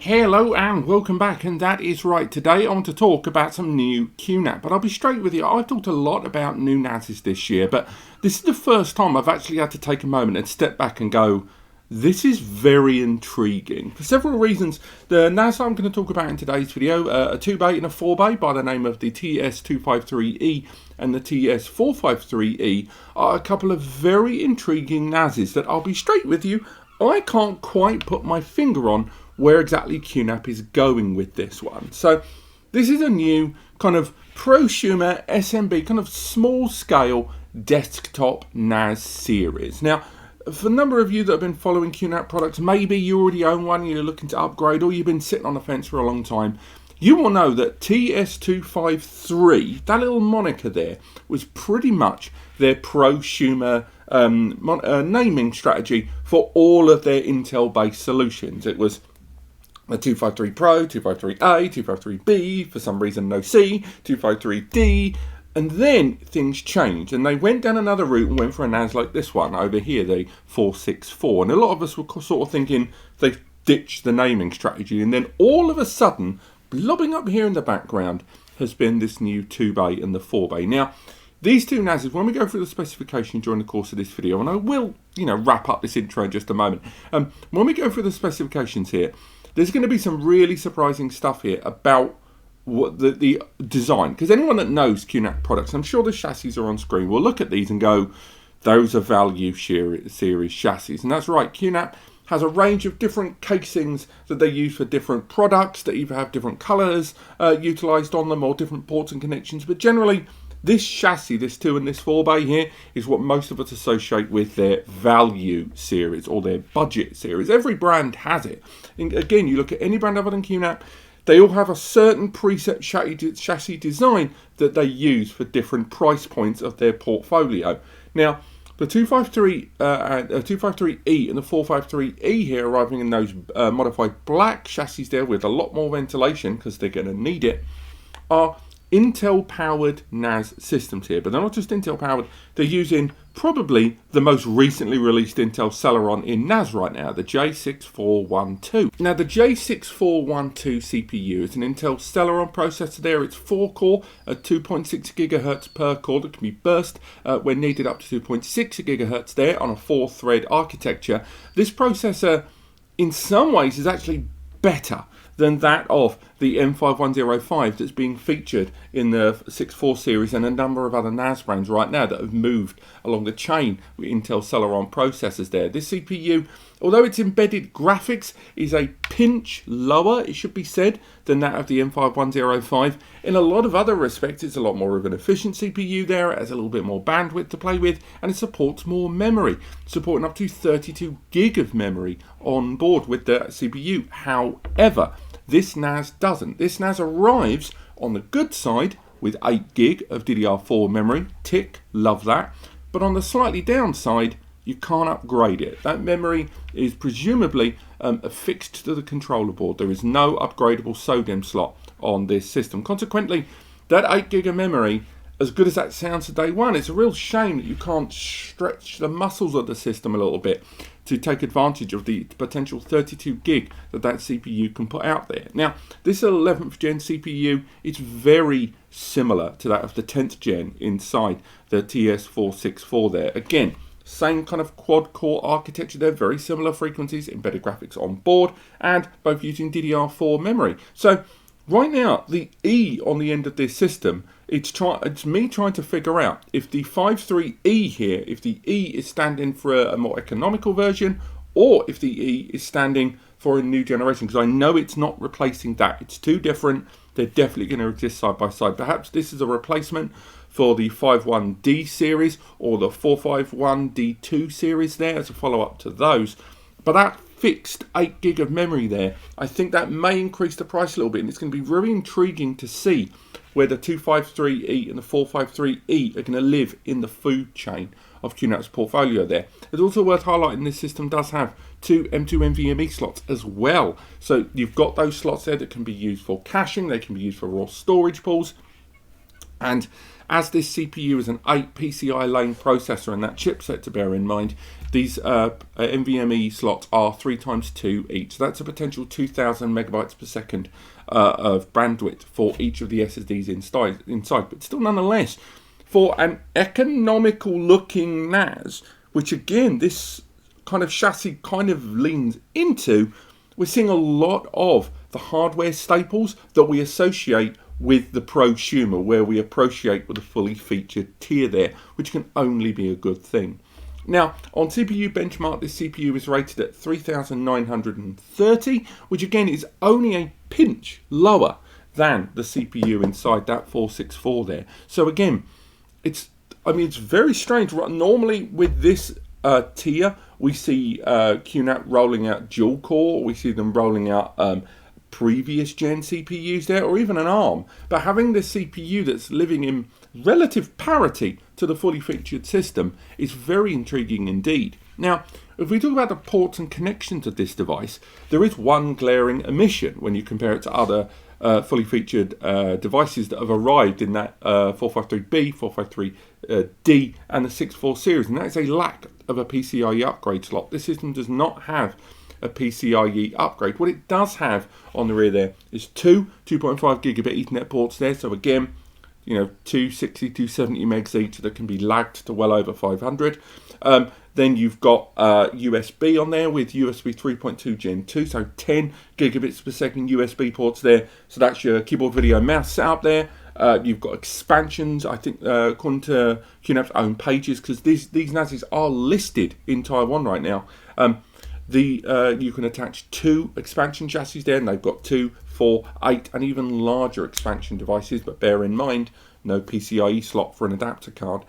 Hello and welcome back, and that is right. Today I want to talk about some new QNAP, but I'll be straight with you. I've talked a lot about new NASs this year, but this is the first time I've actually had to take a moment and step back and go, this is very intriguing for several reasons. The NAS I'm going to talk about in today's video, a 2-bay and a 4-bay by the name of the TS-253E and the TS-453E, are a couple of very intriguing NASs that I'll be straight with you. I can't quite put my finger on where exactly QNAP is going with this one. So this is a new kind of prosumer SMB, kind of small scale desktop NAS series. Now, for a number of you that have been following QNAP products, maybe you already own one, you're looking to upgrade, or you've been sitting on the fence for a long time, you will know that TS-253, that little moniker there, was pretty much their prosumer naming strategy for all of their Intel-based solutions. It was the 253 Pro, 253A, 253B, for some reason no C, 253D, and then things changed and they went down another route and went for a NAS like this one over here, the 464. And a lot of us were sort of thinking they've ditched the naming strategy, and then all of a sudden, blobbing up here in the background, has been this new 2-bay and the 4-bay. Now, these two NASs, when we go through the specification during the course of this video, and I will, wrap up this intro in just a moment. When we go through the specifications here, there's going to be some really surprising stuff here about what the design. Because anyone that knows QNAP products, I'm sure the chassis are on screen, will look at these and go, those are value series chassis. And that's right, QNAP has a range of different casings that they use for different products that either have different colours utilised on them or different ports and connections. But generally, this chassis, this 2 and this 4-bay here, is what most of us associate with their value series or their budget series. Every brand has it. And again, you look at any brand other than QNAP, they all have a certain preset chassis design that they use for different price points of their portfolio. Now, the 253E and the 453E here, arriving in those modified black chassis there with a lot more ventilation because they're going to need it, are Intel-powered NAS systems here. But they're not just Intel-powered, they're using probably the most recently released Intel Celeron in NAS right now, the J6412. Now, the J6412 CPU is an Intel Celeron processor there. It's 4-core at 2.6 GHz per core that can be burst when needed up to 2.6 GHz there on a 4-thread architecture. This processor, in some ways, is actually better than that of the M5105 that's being featured in the 64 series and a number of other NAS brands right now that have moved along the chain with Intel Celeron processors there. This CPU, although its embedded graphics is a pinch lower, it should be said, than that of the M5105, in a lot of other respects it's a lot more of an efficient CPU there. It has a little bit more bandwidth to play with, and it supports more memory, supporting up to 32 gig of memory on board with the CPU. However, this NAS doesn't. This NAS arrives on the good side with 8 gig of DDR4 memory. Tick, love that. But on the slightly downside, you can't upgrade it. That memory is presumably affixed to the controller board. There is no upgradable SODIMM slot on this system. Consequently, that 8 gig of memory, as good as that sounds to day one, it's a real shame that you can't stretch the muscles of the system a little bit to take advantage of the potential 32 gig that CPU can put out there. Now, this 11th gen CPU, it's very similar to that of the 10th gen inside the TS-464 there. Again, same kind of quad-core architecture there, very similar frequencies, embedded graphics on board, and both using DDR4 memory. So, right now, the E on the end of this system, it's me trying to figure out if the 53E here, if the E is standing for a more economical version, or if the E is standing for a new generation, because I know it's not replacing that. It's two different. They're definitely going to exist side by side. Perhaps this is a replacement for the 51D series or the 451D2 series there as a follow-up to those. But that fixed 8 gig of memory there, I think that may increase the price a little bit, and it's going to be very intriguing to see where the 253E and the 453E are going to live in the food chain of QNAP's portfolio there. It's also worth highlighting this system does have 2 M.2 NVMe slots as well. So you've got those slots there that can be used for caching, they can be used for raw storage pools, and as this CPU is an 8 PCI lane processor and that chipset to bear in mind, These NVMe slots are 3x2 each. So that's a potential 2,000 megabytes per second of bandwidth for each of the SSDs inside. But still, nonetheless, for an economical looking NAS, which again, this kind of chassis kind of leans into, we're seeing a lot of the hardware staples that we associate with the prosumer, where we appreciate with a fully featured tier there, which can only be a good thing. Now, on CPU benchmark, this CPU is rated at 3,930, which again is only a pinch lower than the CPU inside that 464 there. So again, it's very strange. Normally with this tier, we see QNAP rolling out dual core, we see them rolling out previous gen CPUs there, or even an ARM. But having this CPU that's living in relative parity to the fully featured system is very intriguing indeed. Now, if we talk about the ports and connections of this device, there is one glaring omission when you compare it to other fully featured devices that have arrived in that 453B, 453D and the 64 series, and that is a lack of a PCIe upgrade slot. This system does not have a PCIe upgrade. What it does have on the rear there is two 2.5 gigabit Ethernet ports there. So again, 260, 270 megs each that can be lagged to well over 500. Then you've got USB on there with USB 3.2 Gen 2, so 10 gigabits per second USB ports there. So that's your keyboard, video, mouse setup there. You've got expansions, I think, according to QNAP's own pages, because these NASs are listed in Taiwan right now. You can attach 2 expansion chassis there, and they've got 2, 4, 8, and even larger expansion devices, but bear in mind, no PCIe slot for an adapter card.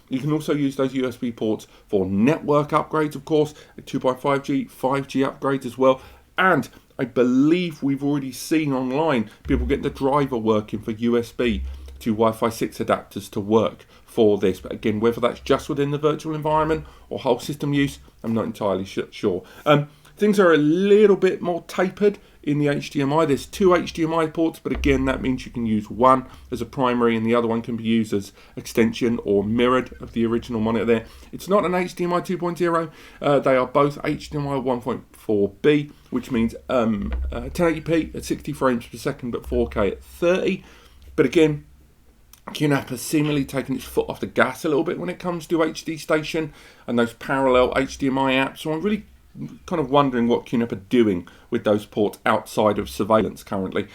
You can also use those USB ports for network upgrades, of course, 2.5G, 5G upgrades as well, and I believe we've already seen online people getting the driver working for USB to Wi-Fi 6 adapters to work for this. But again, whether that's just within the virtual environment or whole system use, I'm not entirely sure. Things are a little bit more tapered in the HDMI. There's 2 HDMI ports, but again, that means you can use one as a primary and the other one can be used as extension or mirrored of the original monitor there. It's not an HDMI 2.0. They are both HDMI 1.4B, which means 1080p at 60 frames per second, but 4K at 30. But again, QNAP has seemingly taken its foot off the gas a little bit when it comes to HD Station and those parallel HDMI apps. So I'm really kind of wondering what QNAP are doing with those ports outside of surveillance currently.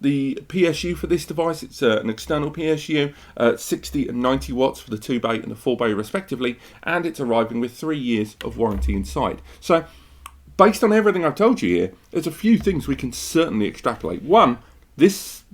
The PSU for this device, it's an external PSU, 60 and 90 watts for the 2 bay and the 4 bay respectively, and it's arriving with 3 years of warranty inside. So based on everything I've told you here, there's a few things we can certainly extrapolate. One, these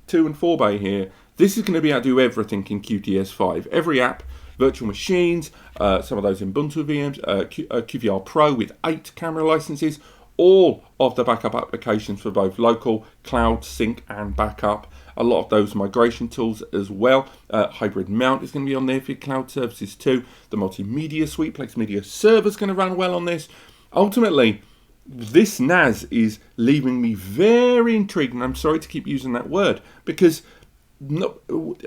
2 and 4 bay here, this is going to be able to do everything in QTS5. Every app, virtual machines, some of those Ubuntu VMs, QVR Pro with 8 camera licenses, all of the backup applications for both local, cloud, sync and backup. A lot of those migration tools as well. Hybrid mount is going to be on there for your cloud services too. The multimedia suite, Plex Media Server is going to run well on this. Ultimately, this NAS is leaving me very intrigued, and I'm sorry to keep using that word, because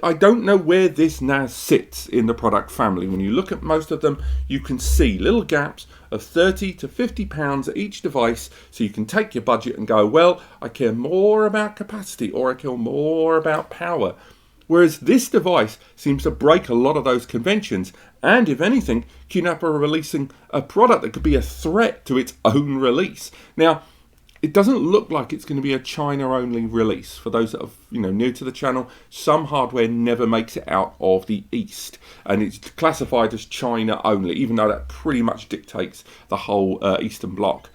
I don't know where this NAS sits in the product family. When you look at most of them, you can see little gaps of 30 to 50 pounds at each device, so you can take your budget and go, well, I care more about capacity or I care more about power. Whereas this device seems to break a lot of those conventions, and if anything, QNAP are releasing a product that could be a threat to its own release. Now, it doesn't look like it's going to be a China-only release. For those that are new to the channel, some hardware never makes it out of the East, and it's classified as China only, even though that pretty much dictates the whole Eastern Bloc.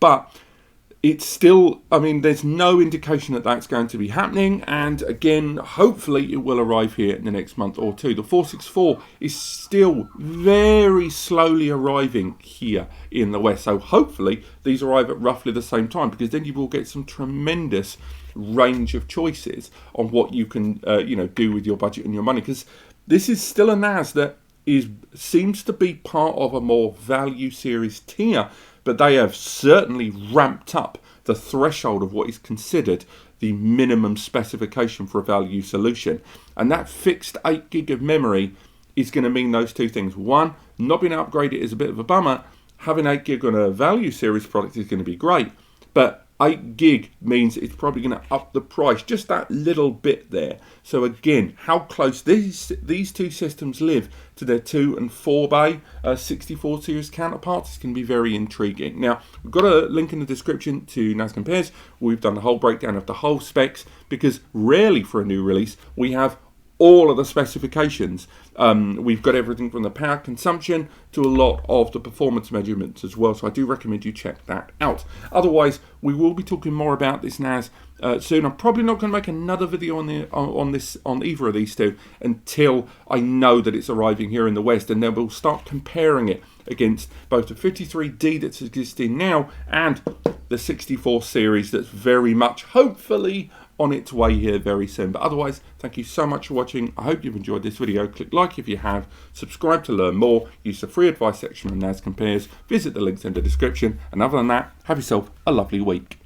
But it's still, there's no indication that that's going to be happening, and again, hopefully it will arrive here in the next month or two. The 464 is still very slowly arriving here in the West, so hopefully these arrive at roughly the same time, because then you will get some tremendous range of choices on what you can do with your budget and your money, because this is still a NAS that seems to be part of a more value series tier, but they have certainly ramped up the threshold of what is considered the minimum specification for a value solution. And that fixed 8 gig of memory is going to mean those two things. One, not being able to upgrade it is a bit of a bummer. Having 8 gig on a value series product is going to be great, but 8 gig means it's probably going to up the price just that little bit there. So again, how close these two systems live to their 2 and 4 bay 64 series counterparts is going to be very intriguing. Now, we've got a link in the description to NAS Compares. We've done the whole breakdown of the whole specs, because rarely for a new release we have all of the specifications. We've got everything from the power consumption to a lot of the performance measurements as well, so I do recommend you check that out. Otherwise, we will be talking more about this NAS soon. I'm probably not going to make another video on either of these two until I know that it's arriving here in the West, and then we'll start comparing it against both the 53D that's existing now and the 64 series that's very much, hopefully, on its way here very soon. But otherwise, thank you so much for watching. I hope you've enjoyed this video. Click like if you have, subscribe to learn more, use the free advice section on NAS Compares, visit the links in the description, and other than that, have yourself a lovely week.